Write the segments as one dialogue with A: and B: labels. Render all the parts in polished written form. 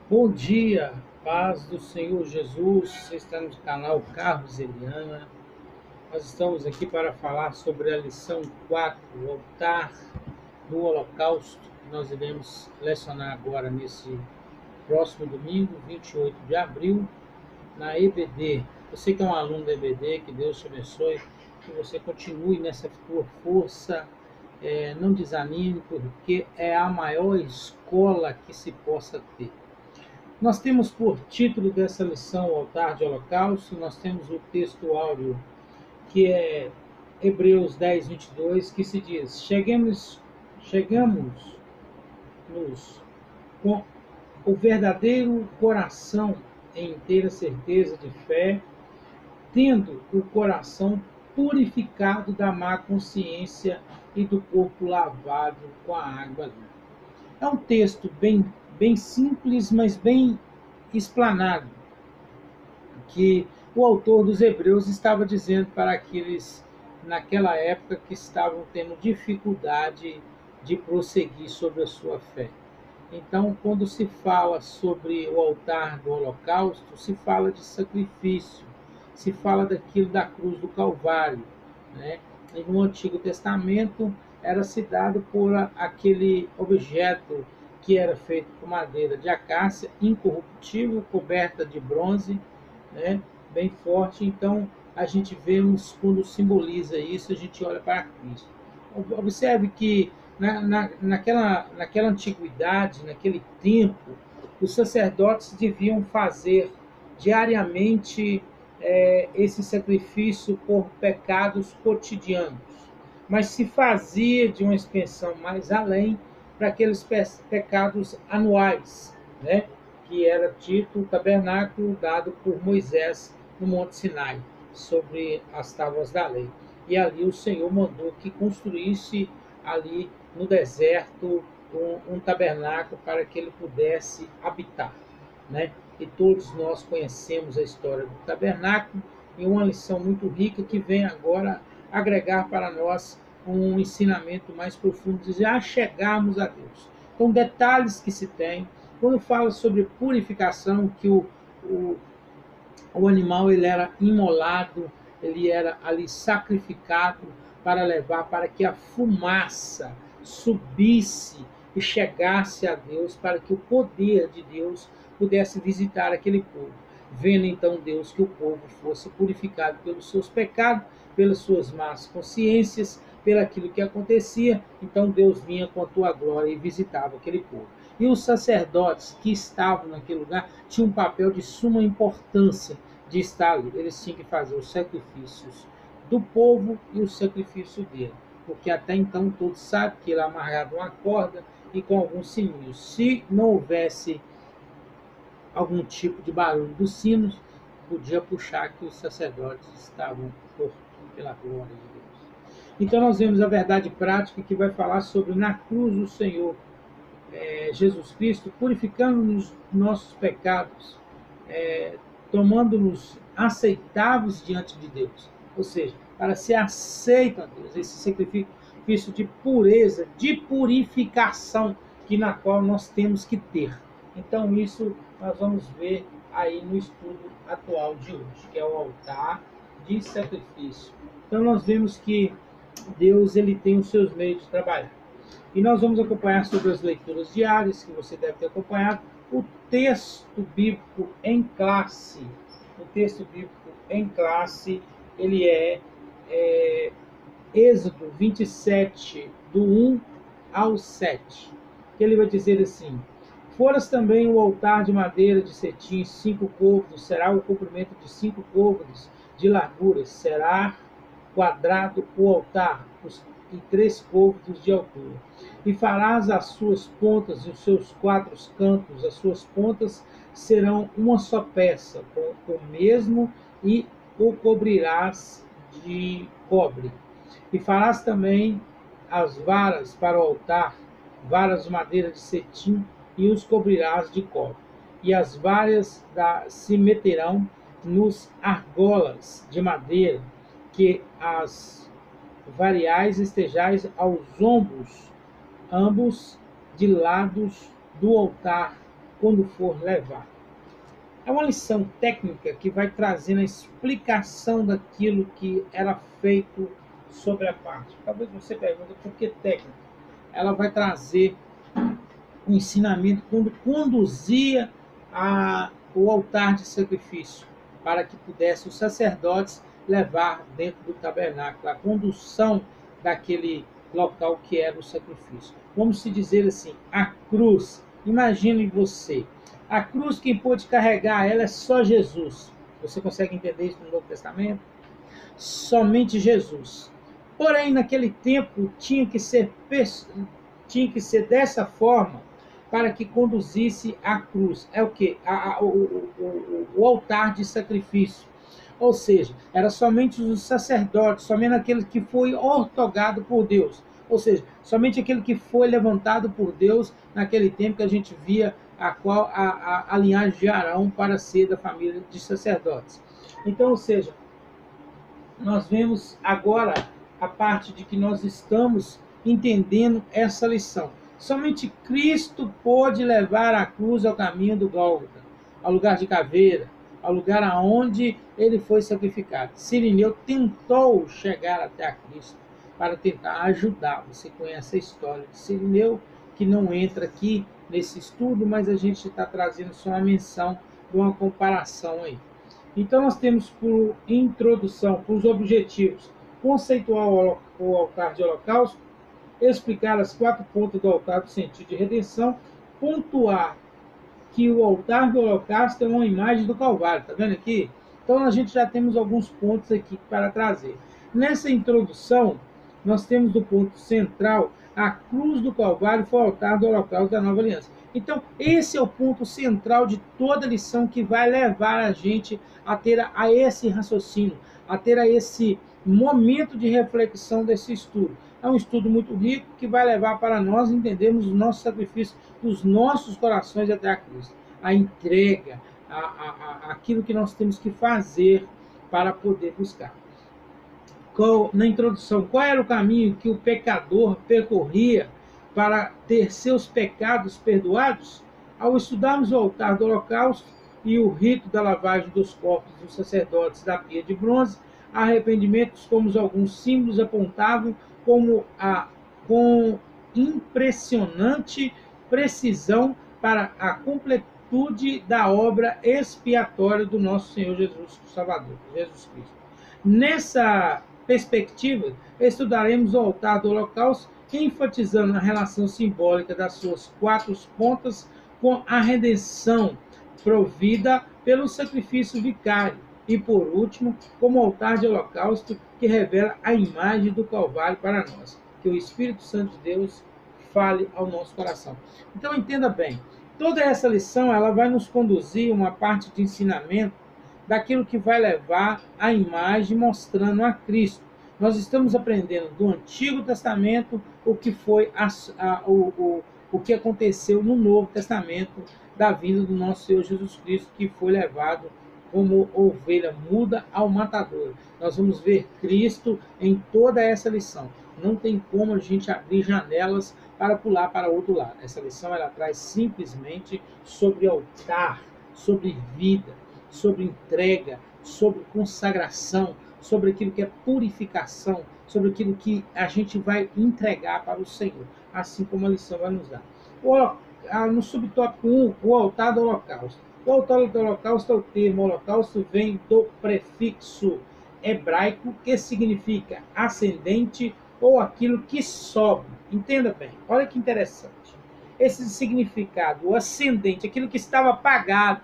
A: Bom dia, paz do Senhor Jesus. Você está no canal Carlos Eliana. Nós estamos aqui para falar sobre a lição 4, o altar do Holocausto, que nós iremos lecionar agora nesse próximo domingo, 28 de abril, na EBD. Você que é um aluno da EBD, que Deus te abençoe, que você continue nessa tua força, não desanime, porque é a maior escola que se possa ter. Nós temos por título dessa lição o altar de holocausto, nós temos o texto áureo que é Hebreus 10, 22, que se diz: chegamos-nos com o verdadeiro coração em inteira certeza de fé, tendo o coração purificado da má consciência e do corpo lavado com a água limpa. É um texto bem simples, mas bem explanado, que o autor dos Hebreus estava dizendo para aqueles naquela época que estavam tendo dificuldade de prosseguir sobre a sua fé. Então, quando se fala sobre o altar do holocausto, se fala de sacrifício, se fala daquilo da cruz do Calvário, né? E no Antigo Testamento era se dado por aquele objeto que era feito com madeira de acácia, incorruptível, coberta de bronze, né? Bem forte. Então, a gente vemos quando simboliza isso, a gente olha para Cristo. Observe que naquela antiguidade, naquele tempo, os sacerdotes deviam fazer diariamente esse sacrifício por pecados cotidianos, mas se fazia de uma expansão mais além para aqueles pecados anuais, né? Que era dito o tabernáculo dado por Moisés no Monte Sinai, sobre as tábuas da lei. E ali o Senhor mandou que construísse ali no deserto um tabernáculo para que ele pudesse habitar, né? E todos nós conhecemos a história do tabernáculo e uma lição muito rica que vem agora agregar para nós um ensinamento mais profundo de já chegarmos a Deus. Então, detalhes que se tem, quando fala sobre purificação, que o, o animal ele era imolado, ele era ali sacrificado para levar, para que a fumaça subisse e chegasse a Deus, para que o poder de Deus pudesse visitar aquele povo. Vendo então Deus que o povo fosse purificado pelos seus pecados, pelas suas más consciências, pelo aquilo que acontecia, então Deus vinha com a tua glória e visitava aquele povo. E os sacerdotes que estavam naquele lugar tinham um papel de suma importância de estar ali. Eles tinham que fazer os sacrifícios do povo e o sacrifício dele. Porque até então todos sabem que ele amarrava uma corda e com alguns sininhos. Se não houvesse algum tipo de barulho dos sinos, podia puxar que os sacerdotes estavam mortos pela glória de Deus. Então nós vemos a verdade prática que vai falar sobre na cruz o Senhor Jesus Cristo, purificando-nos nossos pecados, tomando-nos aceitáveis diante de Deus. Ou seja, para ser aceito a Deus, esse sacrifício de pureza, de purificação, que na qual nós temos que ter. Então, isso nós vamos ver aí no estudo atual de hoje, que é o altar de sacrifício. Então, nós vemos que Deus ele tem os seus meios de trabalhar. E nós vamos acompanhar sobre as leituras diárias, que você deve ter acompanhado, o texto bíblico em classe. O texto bíblico em classe, ele é Êxodo 27, do 1 ao 7. Que ele vai dizer assim: Foras também o altar de madeira de cetim, 5 côvados, será o comprimento de 5 côvados de largura, será quadrado o altar, e 3 côvados de altura. E farás as suas pontas e os seus 4 cantos, as suas pontas serão uma só peça, com o mesmo, e o cobrirás de cobre. E farás também as varas para o altar, varas de madeira de cetim, e os cobrirás de cobre. E as varas se meterão nos argolas de madeira, que as variais estejais aos ombros, ambos de lados do altar, quando for levado. É uma lição técnica que vai trazendo a explicação daquilo que era feito sobre a parte. Talvez você pergunte por que técnica? Ela vai trazer o ensinamento quando conduzia o altar de sacrifício, para que pudessem os sacerdotes levar dentro do tabernáculo a condução daquele local que era o sacrifício. Vamos se dizer assim, a cruz. Imagine você, a cruz quem pôde carregar ela é só Jesus. Você consegue entender isso no Novo Testamento? Somente Jesus. Porém, naquele tempo tinha que ser dessa forma para que conduzisse a cruz. É o que? O altar de sacrifício. Ou seja, era somente os sacerdotes, somente aquele que foi ortogado por Deus. Ou seja, somente aquele que foi levantado por Deus naquele tempo que a gente via a linhagem de Arão para ser da família de sacerdotes. Então, ou seja, nós vemos agora a parte de que nós estamos entendendo essa lição. Somente Cristo pôde levar a cruz ao caminho do Gólgota, ao lugar de caveira, ao lugar aonde ele foi sacrificado. Cirineu tentou chegar até a Cristo para tentar ajudar. Você conhece a história de Cirineu, que não entra aqui nesse estudo, mas a gente está trazendo só uma menção de uma comparação aí. Então, nós temos por introdução, por os objetivos, conceituar o altar de holocausto, explicar as 4 pontas do altar do sentido de redenção, pontuar que o altar do holocausto é uma imagem do Calvário, tá vendo aqui? Então, a gente já temos alguns pontos aqui para trazer. Nessa introdução, nós temos do ponto central, a cruz do Calvário foi o altar do holocausto da nova aliança. Então, esse é o ponto central de toda a lição que vai levar a gente a ter a esse raciocínio, a ter a esse momento de reflexão desse estudo. É um estudo muito rico que vai levar para nós entendermos o nosso sacrifício dos nossos corações até a cruz. A entrega, aquilo que nós temos que fazer para poder buscar. Na introdução, qual era o caminho que o pecador percorria para ter seus pecados perdoados? Ao estudarmos o altar do holocausto e o rito da lavagem dos corpos dos sacerdotes da pia de bronze, arrependimentos como alguns símbolos apontavam com impressionante precisão para a completude da obra expiatória do nosso Senhor Jesus Salvador, Jesus Cristo. Nessa perspectiva, estudaremos o altar do holocausto, enfatizando a relação simbólica das suas 4 pontas com a redenção provida pelo sacrifício vicário. E, por último, como altar de holocausto que revela a imagem do Calvário para nós. Que o Espírito Santo de Deus fale ao nosso coração. Então, entenda bem, toda essa lição ela vai nos conduzir a uma parte de ensinamento daquilo que vai levar a imagem mostrando a Cristo. Nós estamos aprendendo do Antigo Testamento o que foi o que aconteceu no Novo Testamento da vinda do nosso Senhor Jesus Cristo, que foi levado como ovelha muda ao matador. Nós vamos ver Cristo em toda essa lição. Não tem como a gente abrir janelas para pular para outro lado. Essa lição ela traz simplesmente sobre altar, sobre vida, sobre entrega, sobre consagração, sobre aquilo que é purificação, sobre aquilo que a gente vai entregar para o Senhor, assim como a lição vai nos dar. No subtópico 1, o altar do holocausto. O altar do holocausto é o termo holocausto, vem do prefixo hebraico que significa ascendente ou aquilo que sobe. Entenda bem, olha que interessante. Esse significado, o ascendente, aquilo que estava apagado,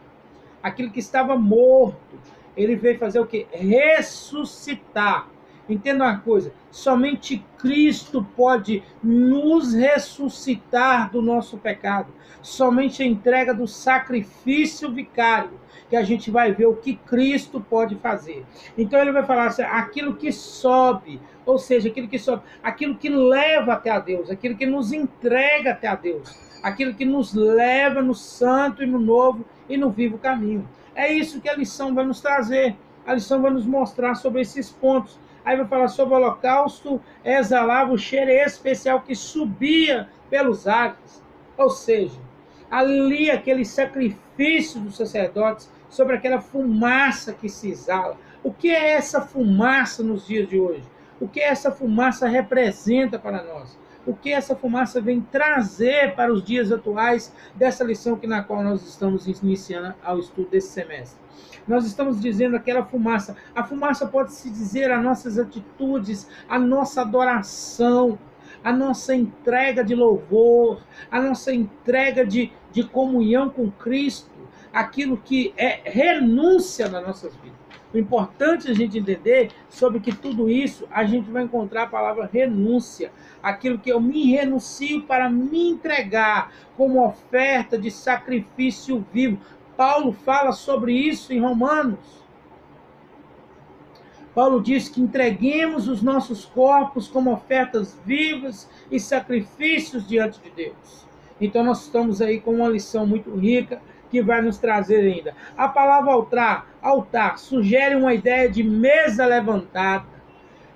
A: aquilo que estava morto, ele veio fazer o quê? Ressuscitar. Entenda uma coisa, somente Cristo pode nos ressuscitar do nosso pecado. Somente a entrega do sacrifício vicário, que a gente vai ver o que Cristo pode fazer. Então ele vai falar assim, aquilo que sobe, ou seja, aquilo que sobe, aquilo que leva até a Deus, aquilo que nos entrega até a Deus, aquilo que nos leva no santo e no novo e no vivo caminho. É isso que a lição vai nos trazer. A lição vai nos mostrar sobre esses pontos. Aí vai falar sobre o holocausto, exalava o cheiro especial que subia pelos ares. Ou seja, ali aquele sacrifício dos sacerdotes, sobre aquela fumaça que se exala. O que é essa fumaça nos dias de hoje? O que essa fumaça representa para nós? O que essa fumaça vem trazer para os dias atuais dessa lição na qual nós estamos iniciando ao estudo desse semestre? Nós estamos dizendo aquela fumaça. A fumaça pode se dizer as nossas atitudes, a nossa adoração, a nossa entrega de louvor, a nossa entrega de comunhão com Cristo, aquilo que é renúncia nas nossas vidas. O importante é a gente entender sobre que tudo isso a gente vai encontrar a palavra renúncia, aquilo que eu me renuncio para me entregar como oferta de sacrifício vivo. Paulo fala sobre isso em Romanos. Paulo diz que entreguemos os nossos corpos como ofertas vivas e sacrifícios diante de Deus. Então nós estamos aí com uma lição muito rica que vai nos trazer ainda. A palavra altar sugere uma ideia de mesa levantada.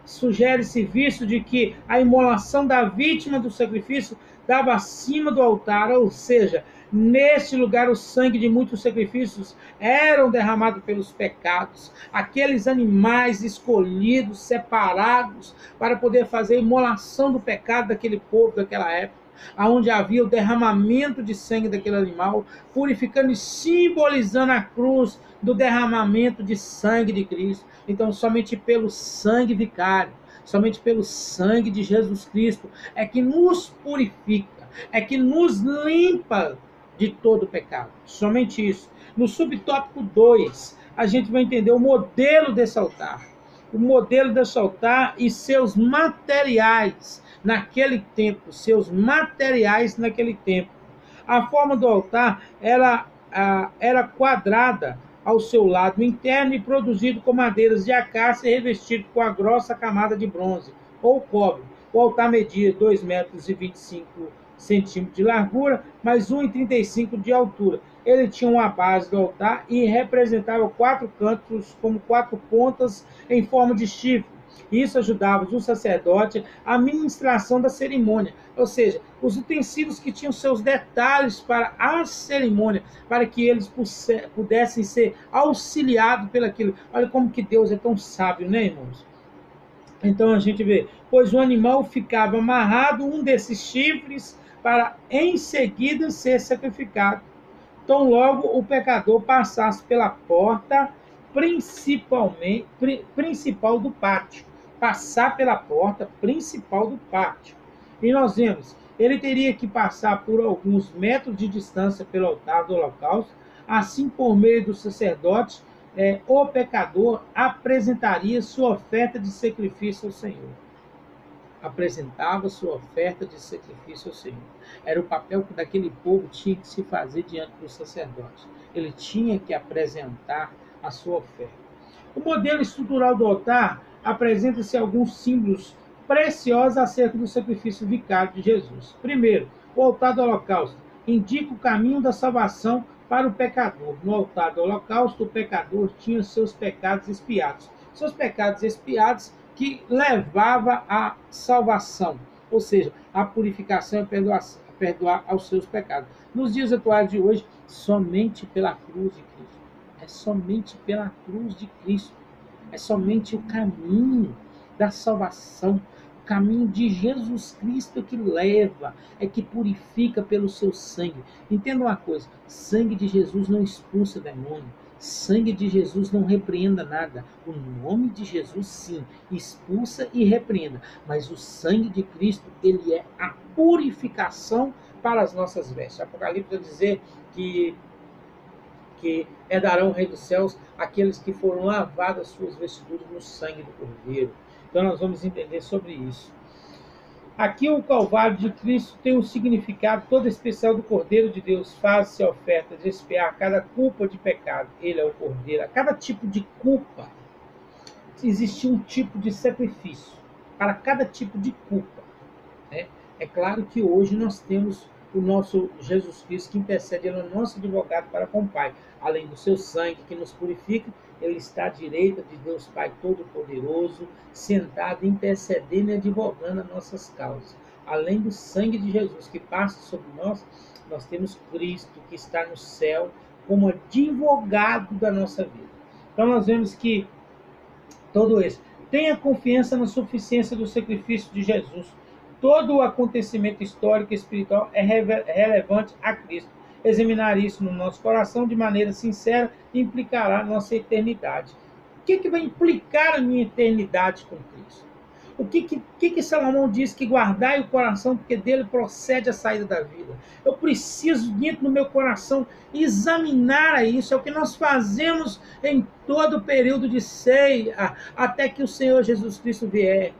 A: Sugere-se visto de que a imolação da vítima do sacrifício dava acima do altar, ou seja, neste lugar o sangue de muitos sacrifícios eram derramados pelos pecados, aqueles animais escolhidos, separados, para poder fazer a imolação do pecado daquele povo, daquela época, onde havia o derramamento de sangue daquele animal, purificando e simbolizando a cruz do derramamento de sangue de Cristo. Então, somente pelo sangue vicário, somente pelo sangue de Jesus Cristo é que nos purifica, é que nos limpa de todo pecado. Somente isso. No subtópico 2, a gente vai entender o modelo desse altar. O modelo desse altar e seus materiais naquele tempo, seus materiais naquele tempo. A forma do altar era quadrada ao seu lado interno e produzido com madeiras de acácia e revestido com a grossa camada de bronze ou cobre. O altar media 2,25 metros de largura, mais 1,35 de altura. Ele tinha uma base do altar e representava 4 cantos como 4 pontas em forma de chifre. Isso ajudava o sacerdote à ministração da cerimônia, ou seja, os utensílios que tinham seus detalhes para a cerimônia, para que eles pudessem ser auxiliados pelaquilo. Olha como que Deus é tão sábio, né, irmãos? Então a gente vê, pois o animal ficava amarrado um desses chifres para em seguida ser sacrificado. Então logo o pecador passasse pela porta principal do pátio, passar pela porta principal do pátio. E nós vemos, ele teria que passar por alguns metros de distância pelo altar do holocausto, assim por meio do sacerdote, o pecador apresentaria sua oferta de sacrifício ao Senhor. Apresentava sua oferta de sacrifício ao Senhor. Era o papel que daquele povo tinha que se fazer diante do sacerdote. Ele tinha que apresentar a sua oferta. O modelo estrutural do altar apresenta-se alguns símbolos preciosos acerca do sacrifício vicário de Jesus. Primeiro, o altar do holocausto indica o caminho da salvação para o pecador. No altar do holocausto, o pecador tinha seus pecados expiados. Seus pecados expiados que levava à salvação, ou seja, a purificação e perdoar aos seus pecados. Nos dias atuais de hoje, somente pela cruz de Cristo. É somente pela cruz de Cristo. É somente o caminho da salvação, o caminho de Jesus Cristo que leva, é que purifica pelo seu sangue. Entenda uma coisa, sangue de Jesus não expulsa demônio. Sangue de Jesus não repreenda nada. O nome de Jesus, sim, expulsa e repreenda. Mas o sangue de Cristo, ele é a purificação para as nossas vestes. Apocalipse vai dizer que herdarão o Rei dos Céus aqueles que foram lavados as suas vestiduras no sangue do Cordeiro. Então nós vamos entender sobre isso. Aqui o Calvário de Cristo tem um significado todo especial do Cordeiro de Deus. Faz-se a oferta de expiar cada culpa de pecado. Ele é o Cordeiro. A cada tipo de culpa existe um tipo de sacrifício. Para cada tipo de culpa. Né? É claro que hoje nós temos o nosso Jesus Cristo que intercede, ele é o nosso advogado para com o Pai. Além do seu sangue que nos purifica, ele está à direita de Deus Pai Todo-Poderoso, sentado, intercedendo e advogando as nossas causas. Além do sangue de Jesus que passa sobre nós, Nós temos Cristo que está no céu como advogado da nossa vida. Então nós vemos que todo isso. Tenha confiança na suficiência do sacrifício de Jesus. Todo o acontecimento histórico e espiritual é relevante a Cristo. Examinar isso no nosso coração de maneira sincera implicará nossa eternidade. O que vai implicar a minha eternidade com Cristo? O que Salomão diz que guardai o coração, porque dele procede a saída da vida? Eu preciso, dentro do meu coração, examinar isso. É o que nós fazemos em todo o período de ceia, até que o Senhor Jesus Cristo vier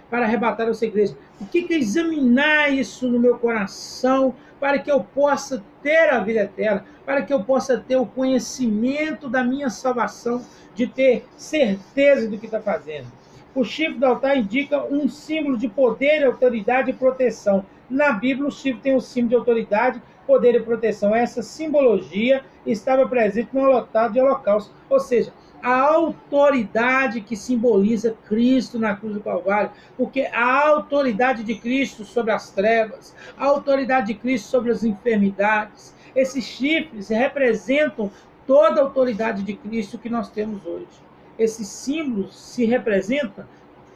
A: para arrebatar os segredos. O que é examinar isso no meu coração, para que eu possa ter a vida eterna, para que eu possa ter o conhecimento da minha salvação, de ter certeza do que está fazendo. O chifre do altar indica um símbolo de poder, autoridade e proteção. Na Bíblia, o chifre tem o símbolo de autoridade, poder e proteção. Essa simbologia estava presente no altar de holocausto. Ou seja, a autoridade que simboliza Cristo na cruz do Calvário, porque a autoridade de Cristo sobre as trevas, a autoridade de Cristo sobre as enfermidades, esses chifres representam toda a autoridade de Cristo que nós temos hoje. Esses símbolos se representam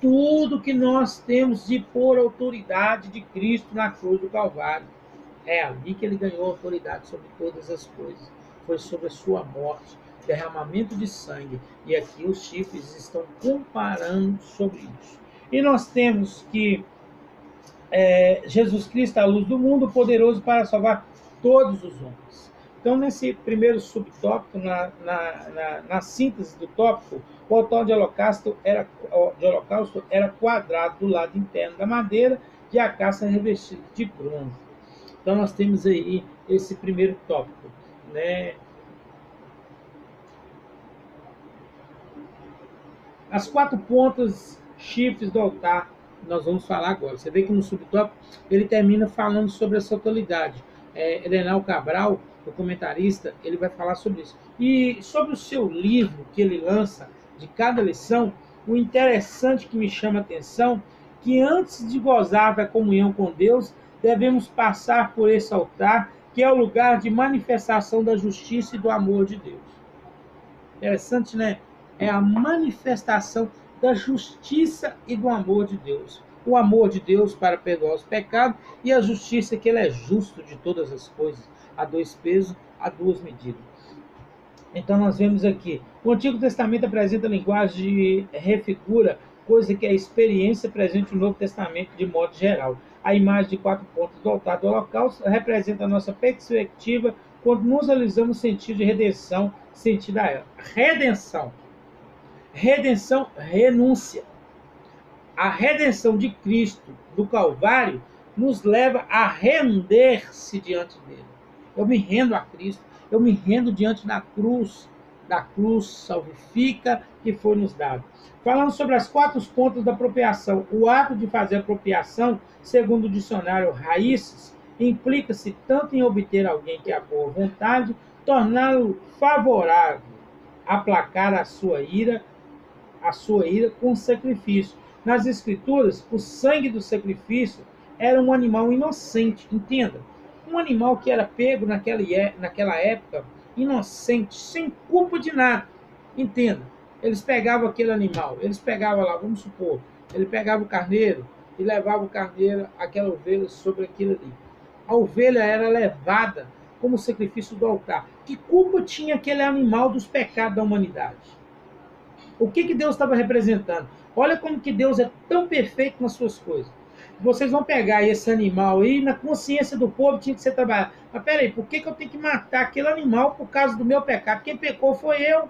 A: tudo que nós temos de por autoridade de Cristo na cruz do Calvário. É ali que ele ganhou autoridade sobre todas as coisas. Foi sobre a sua morte, derramamento de sangue. E aqui os chifres estão comparando sobre isso. E nós temos que Jesus Cristo é a luz do mundo, poderoso para salvar todos os homens. Então, nesse primeiro subtópico, na síntese do tópico, o altar de holocausto era quadrado do lado interno da madeira e a caça revestida de bronze. Então, nós temos aí esse primeiro tópico, né? As 4 pontas, chifres do altar, nós vamos falar agora. Você vê que no subtópico ele termina falando sobre essa autoridade. Helenal Cabral, o comentarista, ele vai falar sobre isso. E sobre o seu livro que ele lança, de cada lição, o interessante que me chama a atenção, que antes de gozar da comunhão com Deus, devemos passar por esse altar, que é o lugar de manifestação da justiça e do amor de Deus. Interessante, né? É a manifestação da justiça e do amor de Deus. O amor de Deus para perdoar os pecados e a justiça que ele é justo de todas as coisas. A 2 pesos, a 2 medidas. Então nós vemos aqui, o Antigo Testamento apresenta a linguagem de refigura, coisa que é a experiência presente no Novo Testamento de modo geral. A imagem de 4 pontos do altar do holocausto representa a nossa perspectiva quando nos analisamos o sentido de redenção, sentido a ela. Redenção. Redenção, renúncia. A redenção de Cristo, do Calvário, nos leva a render-se diante dele. Eu me rendo a Cristo, eu me rendo diante da cruz salvifica que foi nos dado. Falando sobre as 4 pontas da apropriação, o ato de fazer apropriação, segundo o dicionário Raízes, implica-se tanto em obter alguém que é a boa vontade, torná-lo favorável, aplacar a sua ira com sacrifício. Nas Escrituras, o sangue do sacrifício era um animal inocente, entenda. Um animal que era pego naquela época, inocente, sem culpa de nada. Entenda. Eles pegavam aquele animal, eles pegavam lá, vamos supor, ele pegava o carneiro e levava o carneiro, aquela ovelha, sobre aquilo ali. A ovelha era levada como sacrifício do altar. Que culpa tinha aquele animal dos pecados da humanidade? O que Deus estava representando? Olha como que Deus é tão perfeito nas suas coisas. Vocês vão pegar esse animal aí, na consciência do povo tinha que ser trabalhado. Mas peraí, por que eu tenho que matar aquele animal por causa do meu pecado? Quem pecou foi eu,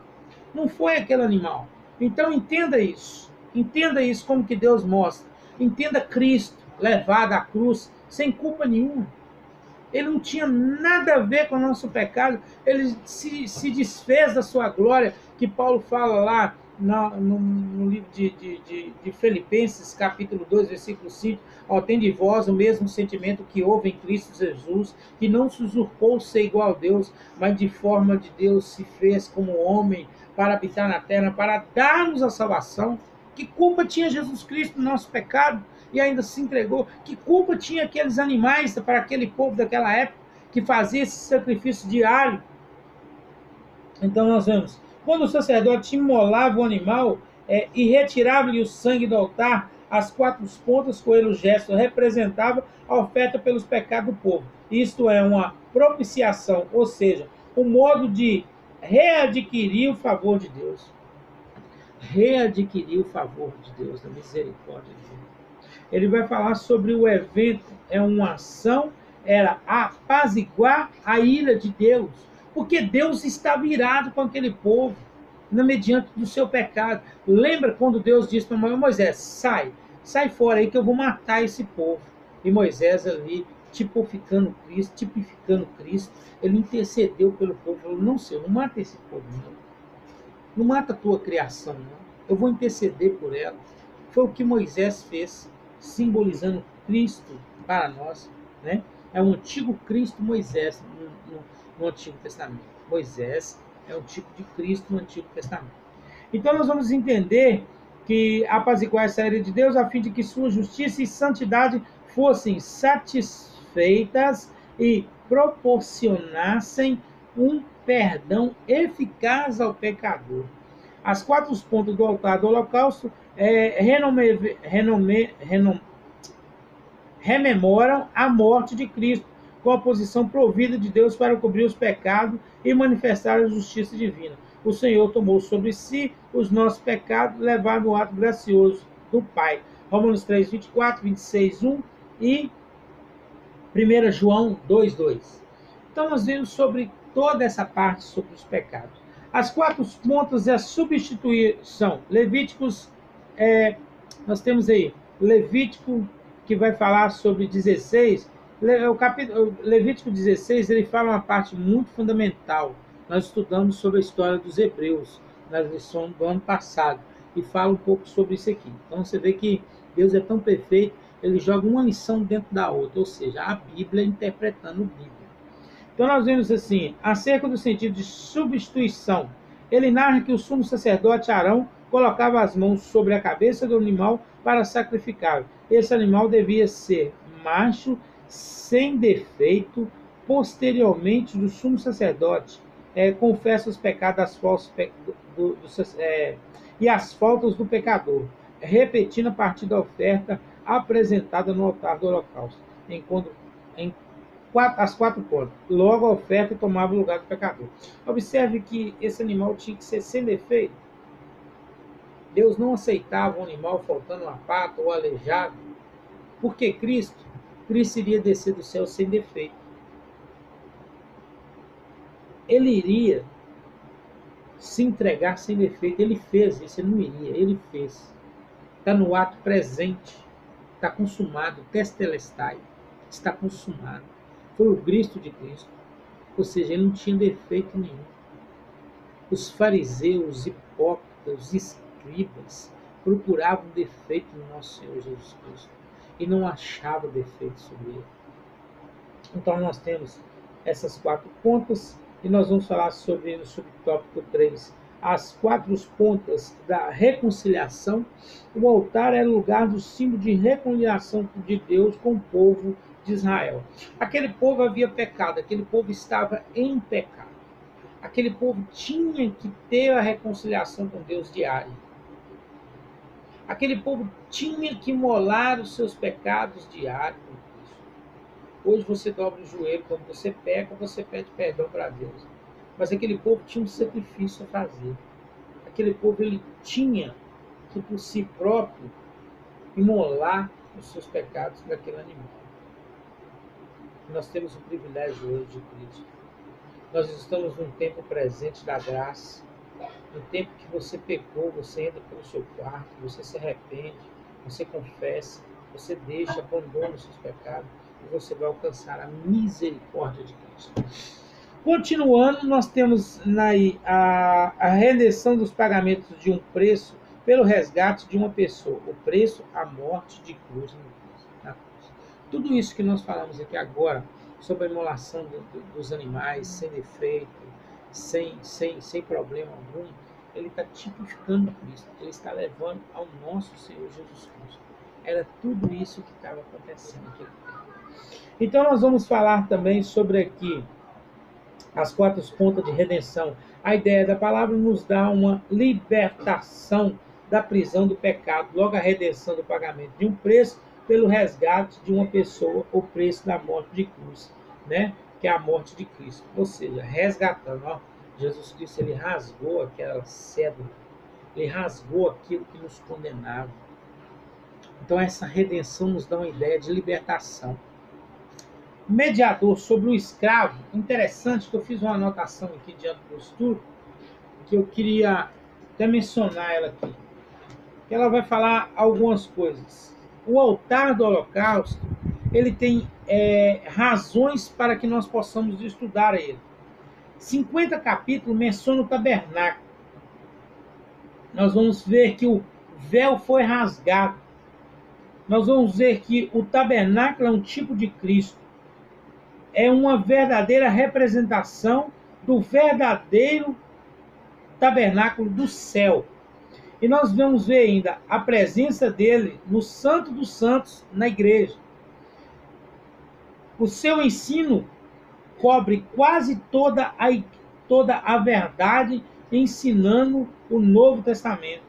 A: não foi aquele animal. Então entenda isso. Entenda isso como que Deus mostra. Entenda Cristo levado à cruz sem culpa nenhuma. Ele não tinha nada a ver com o nosso pecado. Ele se desfez da sua glória, que Paulo fala lá no livro de Filipenses, capítulo 2, versículo 5, tem de vós o mesmo sentimento que houve em Cristo Jesus, que não se usurpou ser igual a Deus, mas de forma de Deus se fez como homem para habitar na terra, para dar-nos a salvação. Que culpa tinha Jesus Cristo no nosso pecado e ainda se entregou? Que culpa tinha aqueles animais para aquele povo daquela época que fazia esse sacrifício diário. Então nós vemos, quando o sacerdote imolava o animal e retirava-lhe o sangue do altar, as quatro pontas com ele o gesto representava a oferta pelos pecados do povo. Isto é uma propiciação, ou seja, o modo de readquirir o favor de Deus. Readquirir o favor de Deus, a misericórdia de Deus. Ele vai falar sobre o evento, é uma ação, era apaziguar a ira de Deus, porque Deus estava irado com aquele povo, mediante do seu pecado. Lembra quando Deus disse para Moisés, sai fora aí que eu vou matar esse povo. E Moisés ali, tipificando Cristo, ele intercedeu pelo povo, falou, não, Senhor, não mata esse povo, não mata a tua criação, não. Eu vou interceder por ela. Foi o que Moisés fez, simbolizando Cristo para nós, né? É o antigo Cristo Moisés no Antigo Testamento. Moisés é o tipo de Cristo no Antigo Testamento. Então nós vamos entender que apaziguar essa ira de Deus a fim de que sua justiça e santidade fossem satisfeitas e proporcionassem um perdão eficaz ao pecador. As quatro pontas do altar do holocausto rememoram a morte de Cristo, com a posição provida de Deus para cobrir os pecados e manifestar a justiça divina. O Senhor tomou sobre si os nossos pecados, levando o ato gracioso do Pai. Romanos 3, 24, 26, 1 e 1 João 2, 2. Então nós vemos sobre toda essa parte sobre os pecados. As quatro pontas e a substituição. Levíticos, nós temos aí Levítico, que vai falar sobre 16. Levítico 16, ele fala uma parte muito fundamental. Nós estudamos sobre a história dos hebreus na lição do ano passado e fala um pouco sobre isso aqui. Então você vê que Deus é tão perfeito, ele joga uma lição dentro da outra, ou seja, a Bíblia interpretando a Bíblia. Então nós vemos assim, acerca do sentido de substituição. Ele narra que o sumo sacerdote Arão colocava as mãos sobre a cabeça do animal para sacrificar. Esse animal devia ser macho, sem defeito. Posteriormente, do sumo sacerdote confessa os pecados e as faltas do pecador, repetindo a partir da oferta apresentada no altar do holocausto, em as quatro pontas. Logo a oferta tomava o lugar do pecador. Observe que esse animal tinha que ser sem defeito. Deus não aceitava um animal faltando uma pata ou aleijado, porque Cristo iria descer do céu sem defeito. Ele iria se entregar sem defeito. Ele fez isso, ele não iria, ele fez. Está no ato presente, está consumado, testelestai, está consumado. Foi o Cristo de Cristo, ou seja, ele não tinha defeito nenhum. Os fariseus, hipócritas, os escribas procuravam defeito no nosso Senhor Jesus Cristo e não achavam defeito sobre ele. Então nós temos essas quatro pontas e nós vamos falar sobre no subtópico 3 as quatro pontas da reconciliação. O altar era o lugar do símbolo de reconciliação de Deus com o povo de Israel. Aquele povo havia pecado, aquele povo estava em pecado. Aquele povo tinha que ter a reconciliação com Deus diária. Aquele povo tinha que molar os seus pecados diários. Hoje você dobra o joelho, quando você peca, você pede perdão para Deus. Mas aquele povo tinha um sacrifício a fazer. Aquele povo ele tinha que, por si próprio, imolar os seus pecados naquele animal. Nós temos o privilégio hoje de Cristo. Nós estamos num tempo presente da graça. No tempo que você pecou, você entra pelo seu quarto, você se arrepende, você confessa, você deixa, abandona os seus pecados e você vai alcançar a misericórdia de Cristo. Continuando, nós temos a redenção dos pagamentos de um preço pelo resgate de uma pessoa. O preço, a morte de cruz na cruz. Tudo isso que nós falamos aqui agora, sobre a imolação dos animais, sem defeito, sem problema algum, ele está tipificando Cristo. Ele está levando ao nosso Senhor Jesus Cristo. Era tudo isso que estava acontecendo naquele tempo. Então nós vamos falar também sobre aqui as quatro pontas de redenção. A ideia da palavra nos dá uma libertação da prisão do pecado, logo a redenção do pagamento de um preço pelo resgate de uma pessoa, o preço da morte de cruz, né? Que é a morte de Cristo. Ou seja, resgatando, ó, Jesus Cristo, ele rasgou aquela cédula, ele rasgou aquilo que nos condenava. Então essa redenção nos dá uma ideia de libertação. Mediador sobre o escravo, interessante que eu fiz uma anotação aqui diante do estudo, que eu queria até mencionar ela aqui, que ela vai falar algumas coisas. O altar do holocausto, ele tem razões para que nós possamos estudar ele. 50 capítulos mencionam o tabernáculo. Nós vamos ver que o véu foi rasgado. Nós vamos ver que o tabernáculo é um tipo de Cristo. É uma verdadeira representação do verdadeiro tabernáculo do céu. E nós vamos ver ainda a presença dele no Santo dos Santos, na igreja. O seu ensino cobre quase toda a verdade, ensinando o Novo Testamento.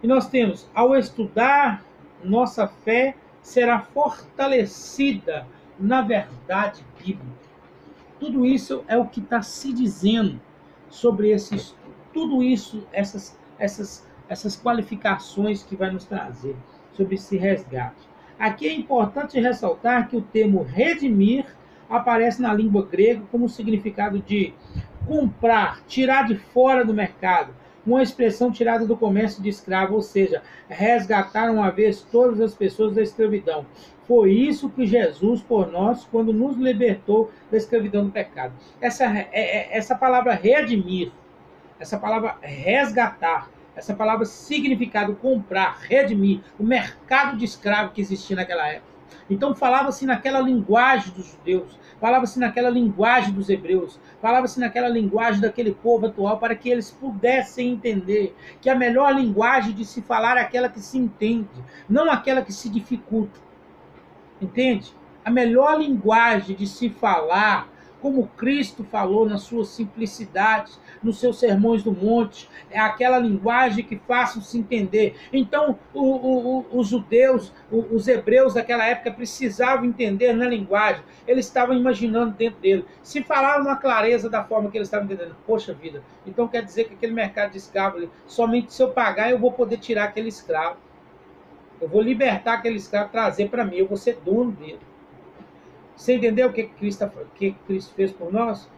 A: E nós temos, ao estudar, nossa fé será fortalecida na verdade bíblica. Tudo isso é o que está se dizendo sobre esse estudo. Tudo isso, essas qualificações que vai nos trazer sobre esse resgate. Aqui é importante ressaltar que o termo redimir aparece na língua grega como significado de comprar, tirar de fora do mercado, uma expressão tirada do comércio de escravo, ou seja, resgatar uma vez todas as pessoas da escravidão. Foi isso que Jesus por nós, quando nos libertou da escravidão do pecado. Essa palavra redimir, essa palavra resgatar, essa palavra significado comprar, redimir, o mercado de escravo que existia naquela época. Então falava-se naquela linguagem dos judeus, falava-se naquela linguagem dos hebreus, falava-se naquela linguagem daquele povo atual para que eles pudessem entender que a melhor linguagem de se falar é aquela que se entende, não aquela que se dificulta. Entende? A melhor linguagem de se falar, como Cristo falou na sua simplicidade, nos seus sermões do monte, é aquela linguagem que faça se entender. Então, os judeus, os hebreus daquela época precisavam entender na linguagem. Eles estavam imaginando dentro dele. Se falavam uma clareza da forma que eles estavam entendendo. Poxa vida, então quer dizer que aquele mercado de escravo, somente se eu pagar eu vou poder tirar aquele escravo. Eu vou libertar aquele escravo, trazer para mim, eu vou ser dono dele. Você entendeu o que Cristo fez por nós?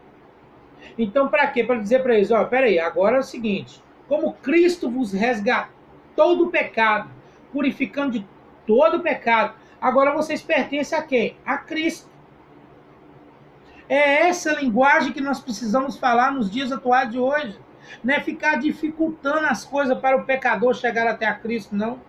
A: Então, para quê? Para dizer para eles, ó, peraí, agora é o seguinte, como Cristo vos resgatou do pecado, purificando de todo o pecado, agora vocês pertencem a quem? A Cristo. É essa linguagem que nós precisamos falar nos dias atuais de hoje. Não é ficar dificultando as coisas para o pecador chegar até a Cristo, não.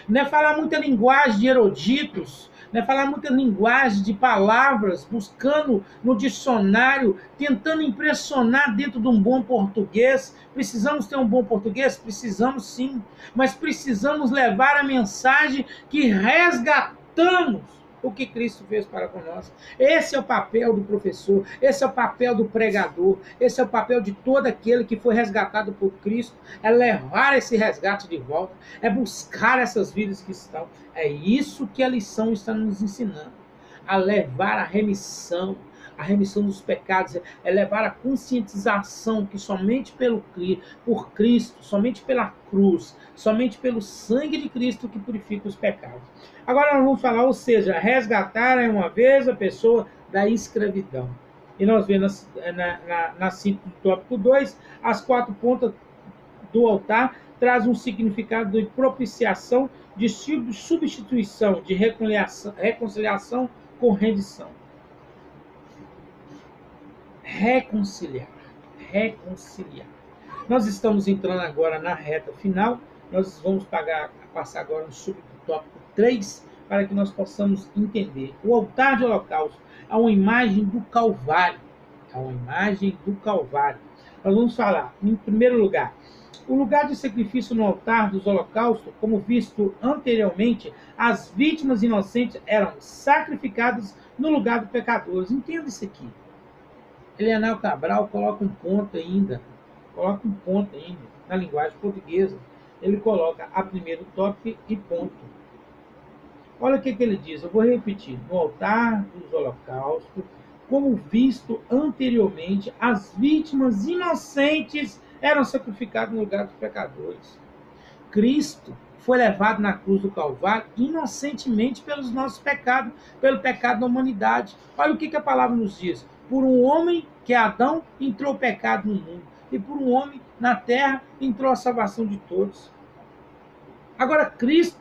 A: Não é falar muita linguagem de eruditos, não é falar muita linguagem de palavras, buscando no dicionário, tentando impressionar dentro de um bom português. Precisamos ter um bom português? Precisamos sim, mas precisamos levar a mensagem que resgatamos o que Cristo fez para conosco. Esse é o papel do professor, esse é o papel do pregador, esse é o papel de todo aquele que foi resgatado por Cristo, é levar esse resgate de volta, é buscar essas vidas que estão. É isso que a lição está nos ensinando, a levar a remissão dos pecados, é levar a conscientização que somente por Cristo, somente pela cruz, somente pelo sangue de Cristo que purifica os pecados. Agora nós vamos falar, ou seja, resgatar uma vez a pessoa da escravidão. E nós vemos na síntese do tópico 2, as quatro pontas do altar traz um significado de propiciação, de substituição, de reconciliação com rendição. Reconciliar. Nós estamos entrando agora na reta final, nós vamos passar agora no subtópico 3, para que nós possamos entender. O altar de holocausto é uma imagem do Calvário. a uma imagem do Calvário. Nós vamos falar, em primeiro lugar, o lugar de sacrifício no altar dos holocaustos, como visto anteriormente, as vítimas inocentes eram sacrificadas no lugar dos pecadores. Entenda isso aqui. Elianel Cabral coloca um ponto ainda, na linguagem portuguesa. Ele coloca a primeiro tópico e ponto. Olha o que ele diz, eu vou repetir. No altar dos holocaustos, como visto anteriormente, as vítimas inocentes eram sacrificadas no lugar dos pecadores. Cristo foi levado na cruz do Calvário inocentemente pelos nossos pecados, pelo pecado da humanidade. Olha o que a palavra nos diz. Por um homem, que é Adão, entrou o pecado no mundo. E por um homem, na terra, entrou a salvação de todos. Agora, Cristo,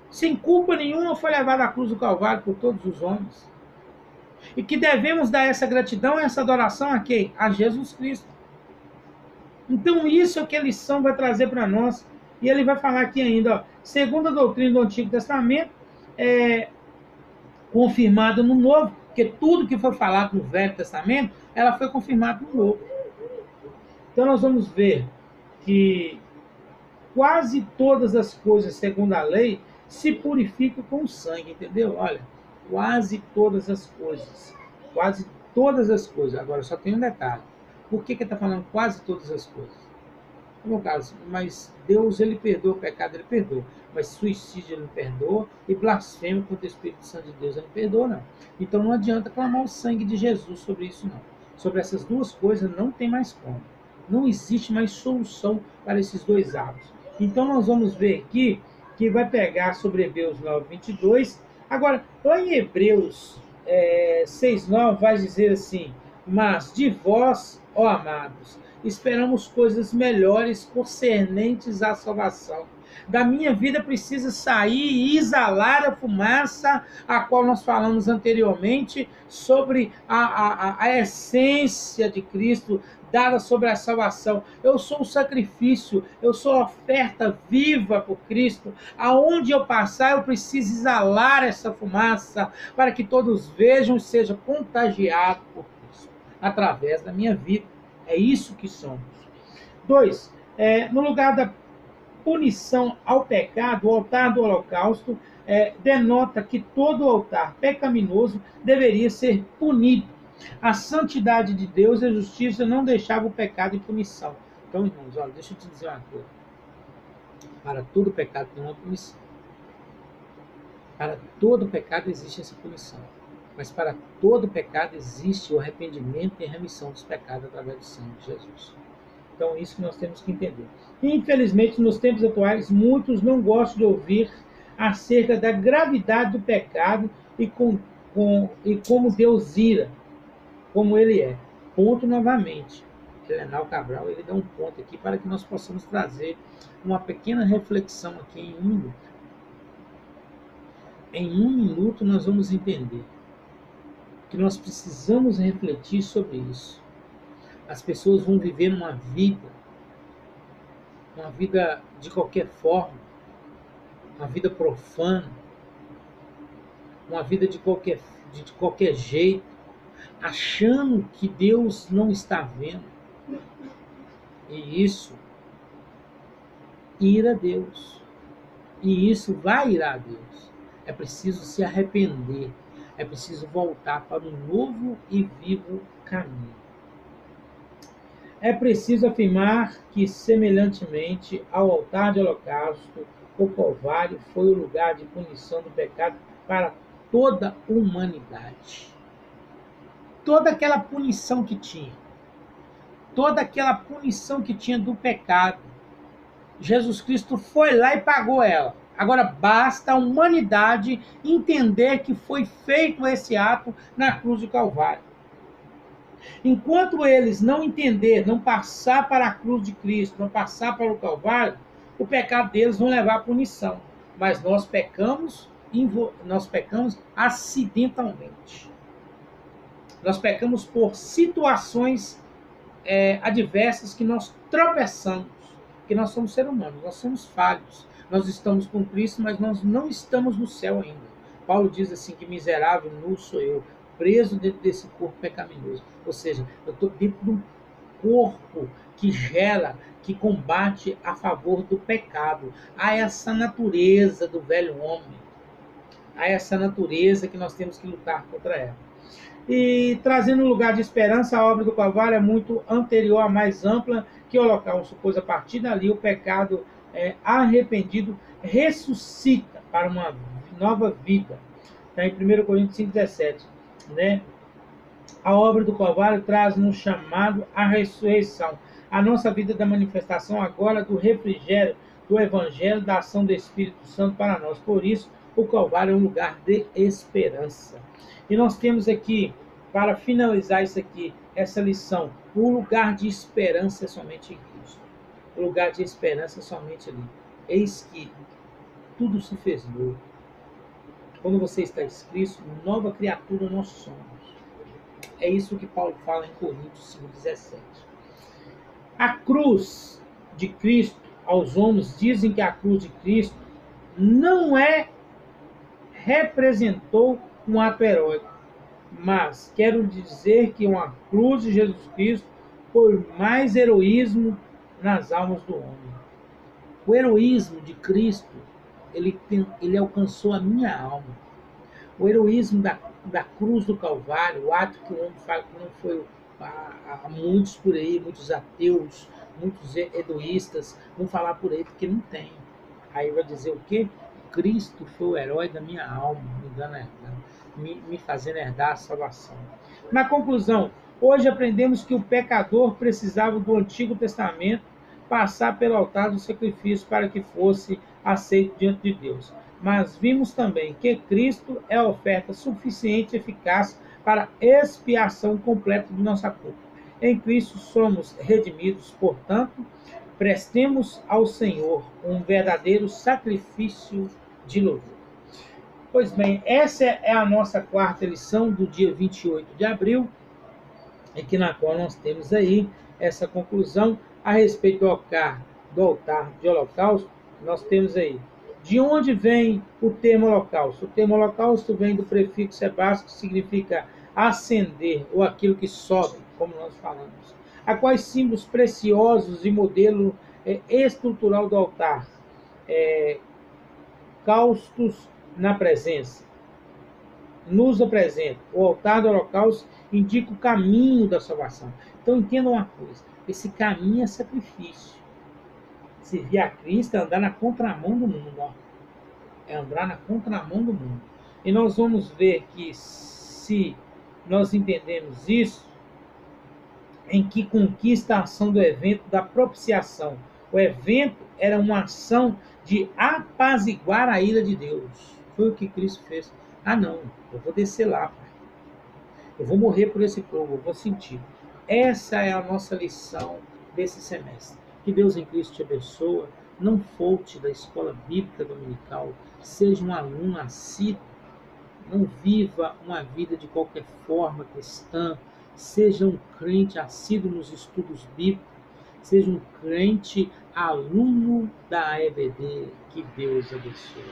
A: sem culpa nenhuma, foi levado à cruz do Calvário por todos os homens. E que devemos dar essa gratidão, essa adoração a quem? A Jesus Cristo. Então isso é o que a lição vai trazer para nós. E ele vai falar aqui ainda, ó, segundo a doutrina do Antigo Testamento, confirmada no Novo, porque tudo que foi falado no Velho Testamento, ela foi confirmada no Novo. Então nós vamos ver que quase todas as coisas, segundo a lei, se purificam com sangue, entendeu? Olha, quase todas as coisas. Quase todas as coisas. Agora, só tem um detalhe. Por que está falando quase todas as coisas? No caso, mas Deus, ele perdoa o pecado, ele perdoa. Mas suicídio ele não perdoa e blasfêmia contra o Espírito Santo de Deus ele não perdoa, não. Então não adianta clamar o sangue de Jesus sobre isso, não. Sobre essas duas coisas não tem mais como. Não existe mais solução para esses dois atos. Então nós vamos ver aqui que vai pegar sobre Hebreus 9:22. Agora, lá em Hebreus 6:9 vai dizer assim: mas de vós, ó amados, esperamos coisas melhores concernentes à salvação. Da minha vida precisa sair e exalar a fumaça a qual nós falamos anteriormente sobre a essência de Cristo dada sobre a salvação. Eu sou o sacrifício, eu sou a oferta viva por Cristo. Aonde eu passar, eu preciso exalar essa fumaça para que todos vejam e sejam contagiados por Cristo através da minha vida. É isso que somos. 2. No lugar da punição ao pecado, o altar do holocausto denota que todo altar pecaminoso deveria ser punido. A santidade de Deus e a justiça não deixavam o pecado em punição. Então, irmãos, olha, deixa eu te dizer uma coisa. Para todo pecado tem uma punição. Para todo pecado existe essa punição. Mas para todo pecado existe o arrependimento e a remissão dos pecados através do sangue de Jesus. Então, isso que nós temos que entender. Infelizmente, nos tempos atuais, muitos não gostam de ouvir acerca da gravidade do pecado e como Deus ira, como ele é. Ponto novamente. Elianel Cabral, ele dá um ponto aqui para que nós possamos trazer uma pequena reflexão aqui em 1 minuto. Em 1 minuto nós vamos entender que nós precisamos refletir sobre isso. As pessoas vão viver uma vida de qualquer forma, uma vida profana, uma vida de qualquer jeito, achando que Deus não está vendo. E isso ira a Deus. E isso vai irar a Deus. É preciso se arrepender. É preciso voltar para um novo e vivo caminho. É preciso afirmar que, semelhantemente ao altar de holocausto, o Calvário foi o lugar de punição do pecado para toda a humanidade. Toda aquela punição que tinha, do pecado, Jesus Cristo foi lá e pagou ela. Agora basta a humanidade entender que foi feito esse ato na cruz do Calvário. Enquanto eles não entenderem, não passar para a cruz de Cristo, não passar para o Calvário, o pecado deles vai levar à punição. Mas nós pecamos acidentalmente. Nós pecamos por situações adversas que nós tropeçamos, porque nós somos seres humanos, nós somos falhos. Nós estamos com Cristo, mas nós não estamos no céu ainda. Paulo diz assim que miserável nu sou eu. preso dentro desse corpo pecaminoso. Ou seja, eu estou dentro de um corpo que gela, que combate a favor do pecado. Há essa natureza do velho homem, há essa natureza que nós temos que lutar contra ela. E trazendo um lugar de esperança, a obra do Calvário é muito anterior à mais ampla que o holocausto, pois a partir dali o pecado arrependido ressuscita para uma nova vida. Está em 1 Coríntios 5,17. Né? A obra do Calvário traz um chamado à ressurreição. A nossa vida da manifestação agora do refrigério, do Evangelho, da ação do Espírito Santo para nós. Por isso, o Calvário é um lugar de esperança. E nós temos aqui, para finalizar isso aqui, essa lição, o lugar de esperança é somente em Cristo. O lugar de esperança é somente ali. Eis que tudo se fez novo. Quando você está em Cristo, nova criatura nós somos. É isso que Paulo fala em Coríntios 5,17. A cruz de Cristo, aos homens dizem que a cruz de Cristo não representou um ato heróico, mas quero dizer que uma cruz de Jesus Cristo foi mais heroísmo nas almas do homem. O heroísmo de Cristo, ele alcançou a minha alma. O heroísmo da cruz do Calvário, o ato que o homem faz, que não foi há muitos por aí, muitos ateus, muitos egoístas, vão falar por aí porque não tem. Aí vai dizer o quê? Cristo foi o herói da minha alma, me fazendo herdar a salvação. Na conclusão, hoje aprendemos que o pecador precisava do Antigo Testamento passar pelo altar do sacrifício para que fosse aceito diante de Deus. Mas vimos também que Cristo é a oferta suficiente e eficaz para a expiação completa de nossa culpa. Em Cristo somos redimidos, portanto, prestemos ao Senhor um verdadeiro sacrifício de louvor. Pois bem, essa é a nossa quarta lição do dia 28 de abril, na qual nós temos aí essa conclusão a respeito do altar de holocausto. Nós temos aí de onde vem o termo holocausto. O termo holocausto vem do prefixo hebráico, que significa acender, ou aquilo que sobe, como nós falamos. A quais símbolos preciosos e modelo estrutural do altar. Caustos na presença. Nos apresenta. O altar do holocausto indica o caminho da salvação. Então entendam uma coisa, esse caminho é sacrifício. Servir a Cristo é andar na contramão do mundo. Ó. É andar na contramão do mundo. E nós vamos ver que se nós entendemos isso, em que conquista a ação do evento da propiciação. O evento era uma ação de apaziguar a ira de Deus. Foi o que Cristo fez. Ah, não, eu vou descer lá, pai. Eu vou morrer por esse povo, eu vou sentir. Essa é a nossa lição desse semestre. Que Deus em Cristo te abençoe. Não falte da escola bíblica dominical. Seja um aluno assíduo. Não viva uma vida de qualquer forma cristã. Seja um crente assíduo nos estudos bíblicos. Seja um crente aluno da EBD. Que Deus abençoe.